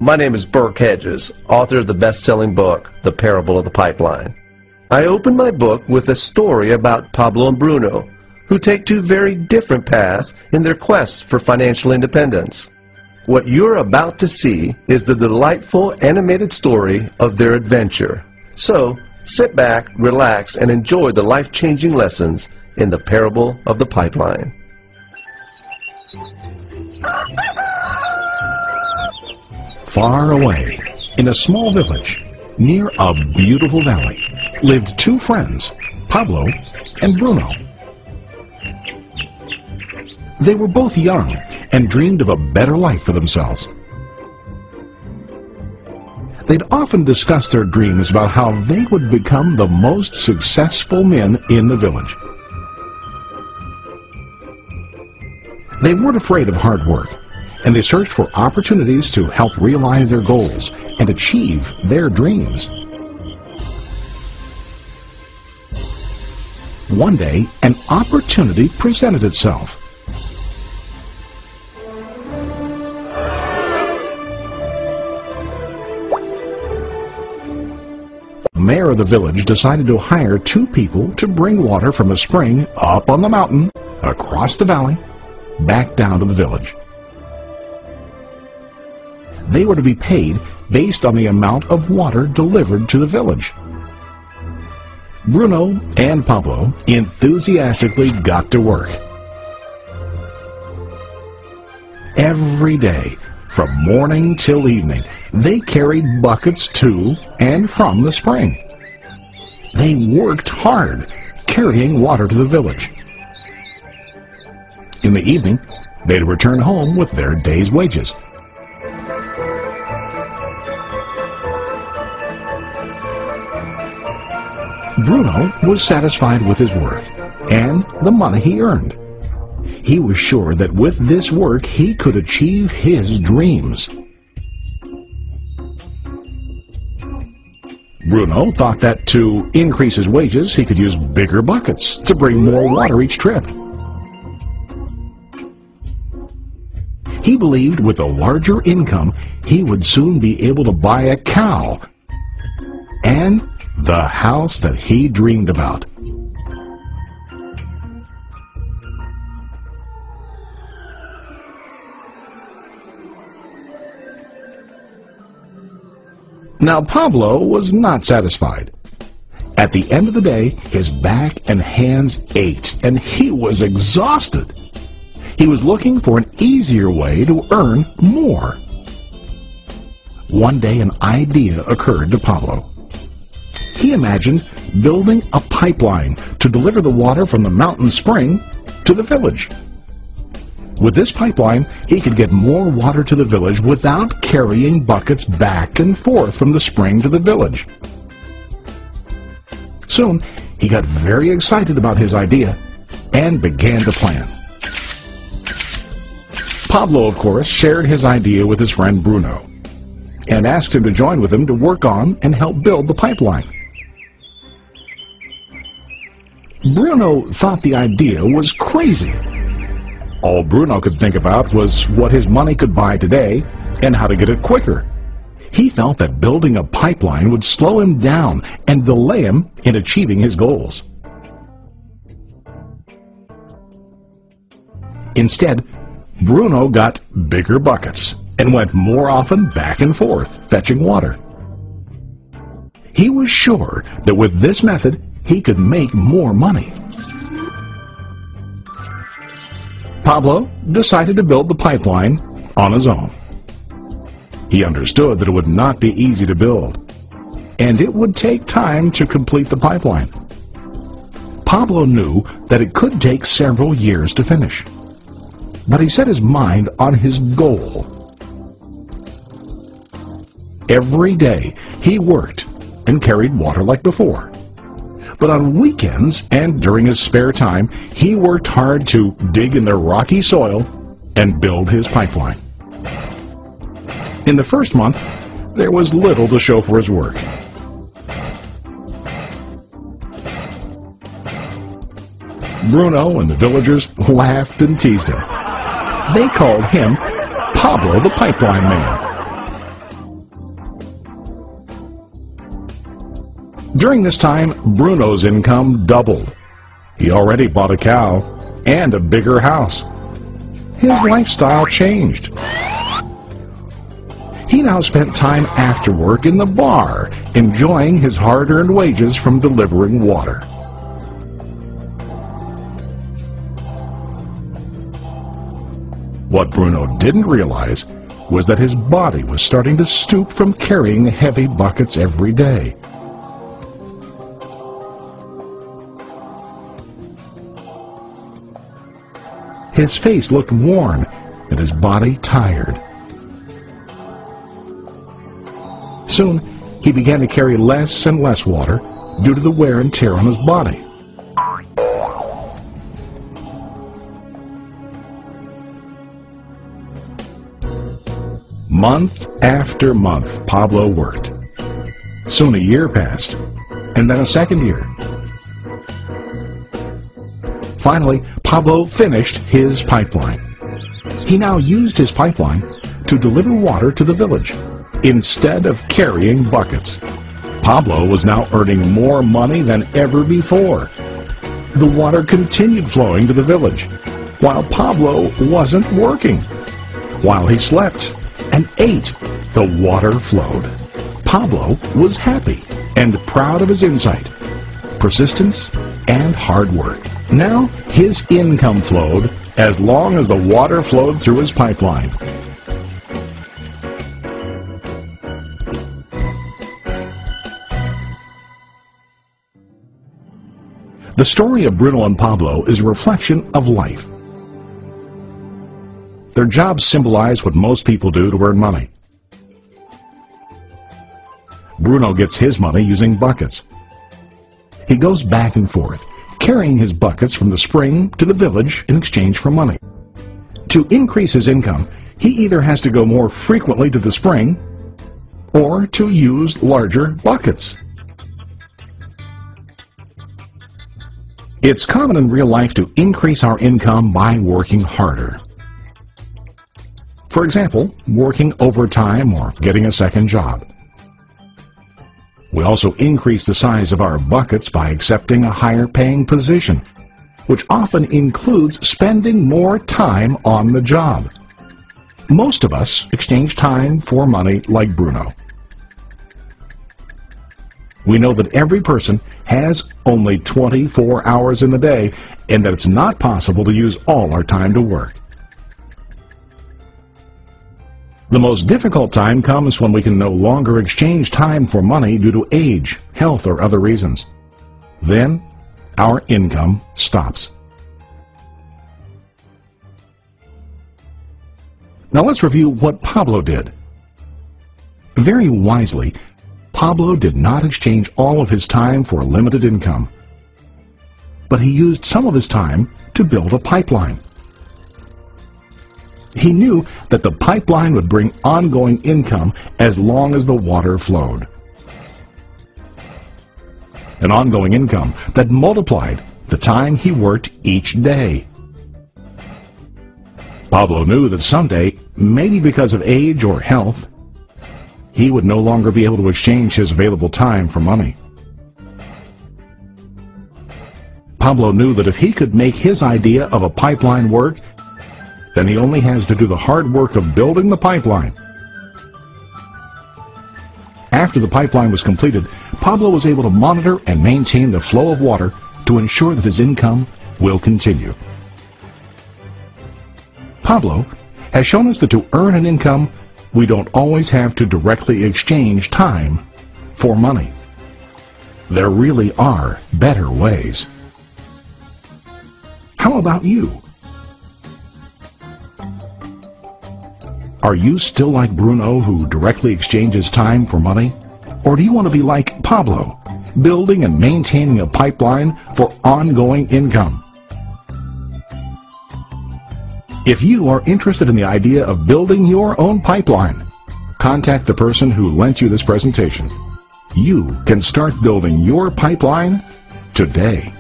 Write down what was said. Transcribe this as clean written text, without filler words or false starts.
My name is Burke Hedges, author of the best-selling book, The Parable of the Pipeline. I open my book with a story about Pablo and Bruno, who take two very different paths in their quest for financial independence. What you're about to see is the delightful animated story of their adventure. So, sit back, relax, and enjoy the life-changing lessons in The Parable of the Pipeline. Far away, in a small village, near a beautiful valley, lived two friends, Pablo and Bruno. They were both young and dreamed of a better life for themselves. They'd often discuss their dreams about how they would become the most successful men in the village. They weren't afraid of hard work, and they searched for opportunities to help realize their goals and achieve their dreams. One day, an opportunity presented itself. The mayor of the village decided to hire two people to bring water from a spring up on the mountain, across the valley, back down to the village. They were to be paid based on the amount of water delivered to the village. Bruno and Pablo enthusiastically got to work. Every day, from morning till evening, they carried buckets to and from the spring. They worked hard, carrying water to the village. In the evening, they'd return home with their day's wages. Bruno was satisfied with his work and the money he earned. He was sure that with this work he could achieve his dreams. Bruno thought that to increase his wages he could use bigger buckets to bring more water each trip. He believed with a larger income he would soon be able to buy a cow and the house that he dreamed about. Now Pablo was not satisfied. At the end of the day, his back and hands ached, and he was exhausted. He was looking for an easier way to earn more. One day an idea occurred to Pablo. He imagined building a pipeline to deliver the water from the mountain spring to the village. With this pipeline, he could get more water to the village without carrying buckets back and forth from the spring to the village. Soon, he got very excited about his idea and began to plan. Pablo, of course, shared his idea with his friend Bruno and asked him to join with him to work on and help build the pipeline. Bruno thought the idea was crazy. All Bruno could think about was what his money could buy today and how to get it quicker. He felt that building a pipeline would slow him down and delay him in achieving his goals. Instead, Bruno got bigger buckets and went more often back and forth, fetching water. He was sure that with this method, he could make more money. Pablo decided to build the pipeline on his own. He understood that it would not be easy to build, and it would take time to complete the pipeline. Pablo knew that it could take several years to finish, but he set his mind on his goal. Every day he worked and carried water like before. But on weekends and during his spare time, he worked hard to dig in the rocky soil and build his pipeline. In the first month, there was little to show for his work. Bruno and the villagers laughed and teased him. They called him Pablo the Pipeline Man. During this time, Bruno's income doubled. He already bought a cow and a bigger house. His lifestyle changed. He now spent time after work in the bar, enjoying his hard-earned wages from delivering water. What Bruno didn't realize was that his body was starting to stoop from carrying heavy buckets every day. His face looked worn and his body tired. Soon, he began to carry less and less water due to the wear and tear on his body. Month after month, Pablo worked. Soon a year passed, and then a second year. Finally, Pablo finished his pipeline. He now used his pipeline to deliver water to the village instead of carrying buckets. Pablo was now earning more money than ever before. The water continued flowing to the village, while Pablo wasn't working. While he slept and ate, the water flowed. Pablo was happy and proud of his insight, persistence, and hard work. Now his income flowed as long as the water flowed through his pipeline. The story of Bruno and Pablo is a reflection of life. Their jobs symbolize what most people do to earn money. Bruno gets his money using buckets. He goes back and forth, carrying his buckets from the spring to the village in exchange for money. To increase his income, he either has to go more frequently to the spring or to use larger buckets. It's common in real life to increase our income by working harder. For example, working overtime or getting a second job. We also increase the size of our buckets by accepting a higher paying position, which often includes spending more time on the job. Most of us exchange time for money like Bruno. We know that every person has only 24 hours in the day and that it's not possible to use all our time to work. The most difficult time comes when we can no longer exchange time for money due to age, health, or other reasons. Then, our income stops. Now let's review what Pablo did. Very wisely, Pablo did not exchange all of his time for limited income, but he used some of his time to build a pipeline. He knew that the pipeline would bring ongoing income as long as the water flowed. An ongoing income that multiplied the time he worked each day. Pablo knew that someday, maybe because of age or health, he would no longer be able to exchange his available time for money. Pablo knew that if he could make his idea of a pipeline work, then he only has to do the hard work of building the pipeline. After the pipeline was completed, Pablo was able to monitor and maintain the flow of water to ensure that his income will continue. Pablo has shown us that to earn an income, we don't always have to directly exchange time for money. There really are better ways. How about you? Are you still like Bruno, who directly exchanges time for money? Or do you want to be like Pablo, building and maintaining a pipeline for ongoing income? If you are interested in the idea of building your own pipeline, contact the person who lent you this presentation. You can start building your pipeline today.